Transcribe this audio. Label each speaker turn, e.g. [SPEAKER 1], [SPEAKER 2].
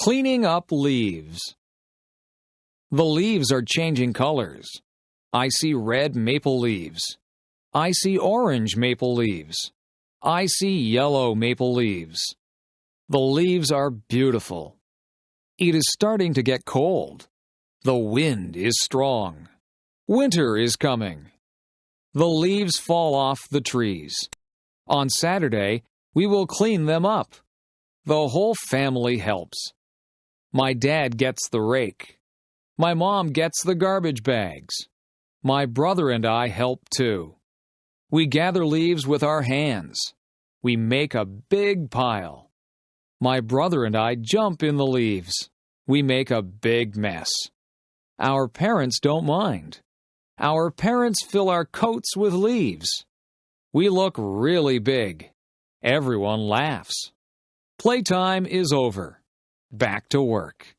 [SPEAKER 1] Cleaning up leaves. The leaves are changing colors. I see red maple leaves. I see orange maple leaves. I see yellow maple leaves. The leaves are beautiful. It is starting to get cold. The wind is strong. Winter is coming. The leaves fall off the trees. On Saturday, we will clean them up. The whole family helps. My dad gets the rake. My mom gets the garbage bags. My brother and I help too. We gather leaves with our hands. We make a big pile. My brother and I jump in the leaves. We make a big mess. Our parents don't mind. Our parents fill our coats with leaves. We look really big. Everyone laughs. Playtime is over. Back to work.